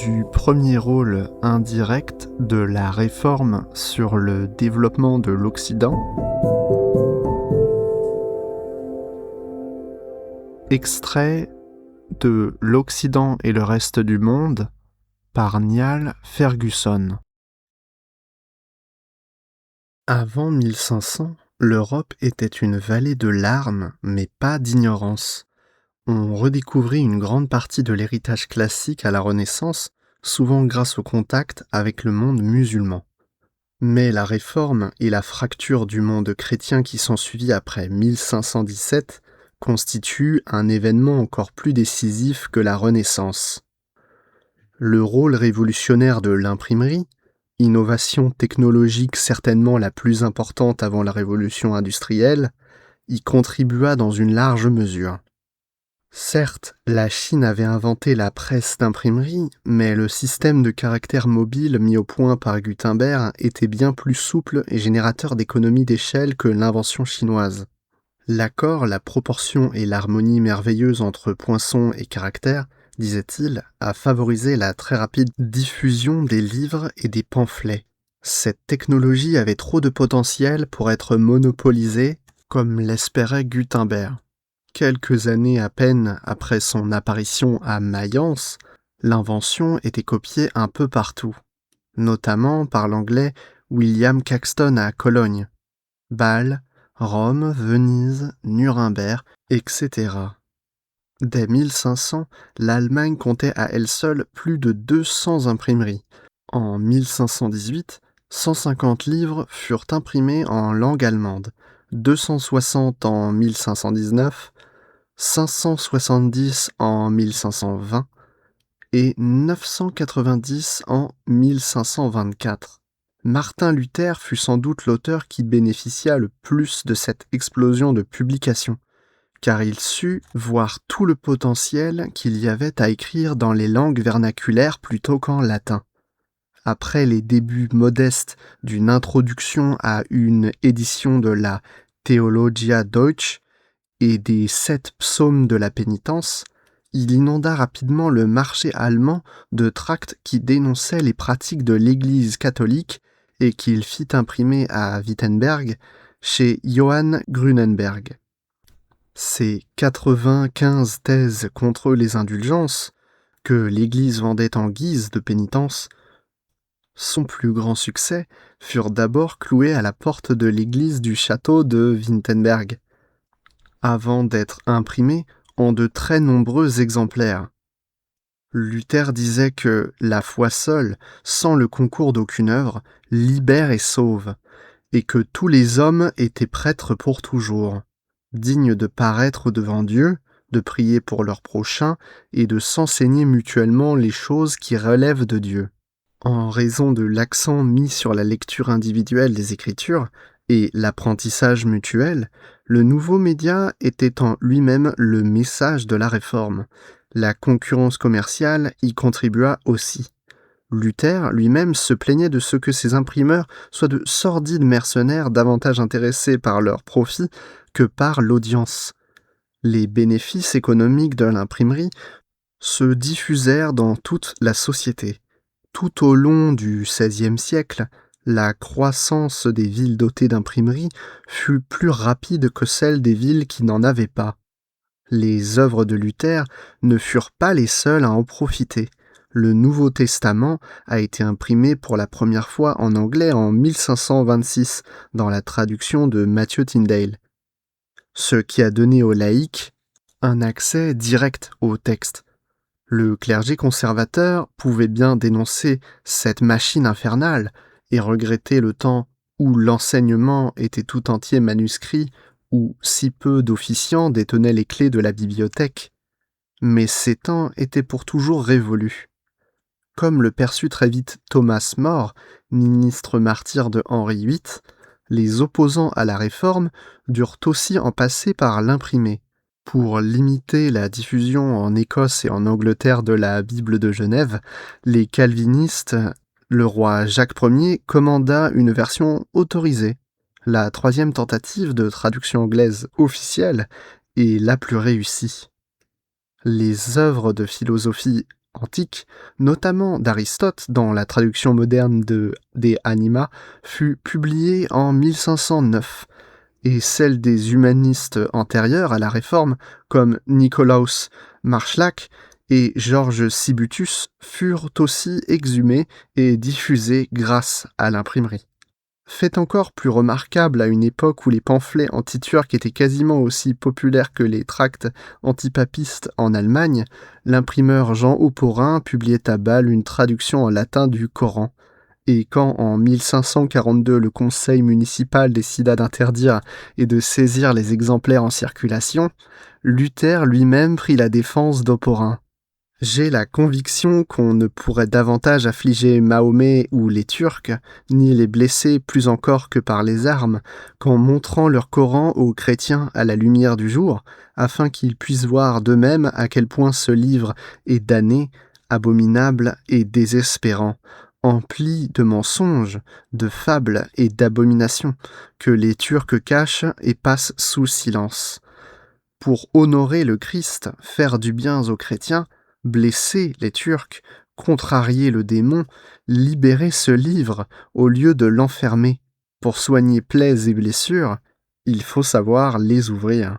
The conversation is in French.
du premier rôle indirect de la réforme sur le développement de l'Occident. Extrait de L'Occident et le reste du monde par Niall Ferguson. Avant 1500, l'Europe était une vallée de larmes, mais pas d'ignorance. On redécouvrit une grande partie de l'héritage classique à la Renaissance, souvent grâce au contact avec le monde musulman. Mais la réforme et la fracture du monde chrétien qui s'ensuivit après 1517 constituent un événement encore plus décisif que la Renaissance. Le rôle révolutionnaire de l'imprimerie, innovation technologique certainement la plus importante avant la révolution industrielle, y contribua dans une large mesure. Certes, la Chine avait inventé la presse d'imprimerie, mais le système de caractères mobiles mis au point par Gutenberg était bien plus souple et générateur d'économies d'échelle que l'invention chinoise. L'accord, la proportion et l'harmonie merveilleuse entre poinçons et caractères, disait-il, a favorisé la très rapide diffusion des livres et des pamphlets. Cette technologie avait trop de potentiel pour être monopolisée, comme l'espérait Gutenberg. Quelques années à peine après son apparition à Mayence, l'invention était copiée un peu partout, notamment par l'anglais William Caxton à Cologne, Bâle, Rome, Venise, Nuremberg, etc. Dès 1500, l'Allemagne comptait à elle seule plus de 200 imprimeries. En 1518, 150 livres furent imprimés en langue allemande, 260 en 1519, 570 en 1520 et 990 en 1524. Martin Luther fut sans doute l'auteur qui bénéficia le plus de cette explosion de publications, car il sut voir tout le potentiel qu'il y avait à écrire dans les langues vernaculaires plutôt qu'en latin. Après les débuts modestes d'une introduction à une édition de la Theologia Deutsch et des 7 psaumes de la pénitence, il inonda rapidement le marché allemand de tracts qui dénonçaient les pratiques de l'Église catholique et qu'il fit imprimer à Wittenberg chez Johann Grünenberg. Ces 95 thèses contre les indulgences, que l'Église vendait en guise de pénitence, son plus grand succès furent d'abord cloués à la porte de l'église du château de Wittenberg, avant d'être imprimés en de très nombreux exemplaires. Luther disait que la foi seule, sans le concours d'aucune œuvre, libère et sauve, et que tous les hommes étaient prêtres pour toujours, dignes de paraître devant Dieu, de prier pour leur prochain et de s'enseigner mutuellement les choses qui relèvent de Dieu. En raison de l'accent mis sur la lecture individuelle des Écritures et l'apprentissage mutuel, le nouveau média était en lui-même le message de la réforme. La concurrence commerciale y contribua aussi. Luther lui-même se plaignait de ce que ses imprimeurs soient de sordides mercenaires davantage intéressés par leur profit que par l'audience. Les bénéfices économiques de l'imprimerie se diffusèrent dans toute la société. Tout au long du XVIe siècle, la croissance des villes dotées d'imprimeries fut plus rapide que celle des villes qui n'en avaient pas. Les œuvres de Luther ne furent pas les seules à en profiter. Le Nouveau Testament a été imprimé pour la première fois en anglais en 1526 dans la traduction de Matthew Tyndale, ce qui a donné aux laïcs un accès direct au texte. Le clergé conservateur pouvait bien dénoncer cette machine infernale et regretter le temps où l'enseignement était tout entier manuscrit, où si peu d'officiants détenaient les clés de la bibliothèque. Mais ces temps étaient pour toujours révolus. Comme le perçut très vite Thomas More, ministre martyr de Henri VIII, les opposants à la réforme durent aussi en passer par l'imprimé. Pour limiter la diffusion en Écosse et en Angleterre de la Bible de Genève, les calvinistes, le roi Jacques Ier commanda une version autorisée, la 3e tentative de traduction anglaise officielle et la plus réussie. Les œuvres de philosophie antiques, notamment d'Aristote dans la traduction moderne des Anima, fut publiée en 1509, et celle des humanistes antérieurs à la Réforme, comme Nicolaus Marschlach et Georges Sibutus, furent aussi exhumées et diffusées grâce à l'imprimerie. Fait encore plus remarquable à une époque où les pamphlets anti-turcs étaient quasiment aussi populaires que les tracts antipapistes en Allemagne, l'imprimeur Jean Oporin publiait à Bâle une traduction en latin du Coran. Et quand, en 1542, le conseil municipal décida d'interdire et de saisir les exemplaires en circulation, Luther lui-même prit la défense d'Oporin. J'ai la conviction qu'on ne pourrait davantage affliger Mahomet ou les Turcs, ni les blesser plus encore que par les armes, qu'en montrant leur Coran aux chrétiens à la lumière du jour, afin qu'ils puissent voir d'eux-mêmes à quel point ce livre est damné, abominable et désespérant, empli de mensonges, de fables et d'abominations, que les Turcs cachent et passent sous silence. Pour honorer le Christ, faire du bien aux chrétiens, blesser les Turcs, contrarier le démon, libérer ce livre au lieu de l'enfermer. Pour soigner plaies et blessures, il faut savoir les ouvrir.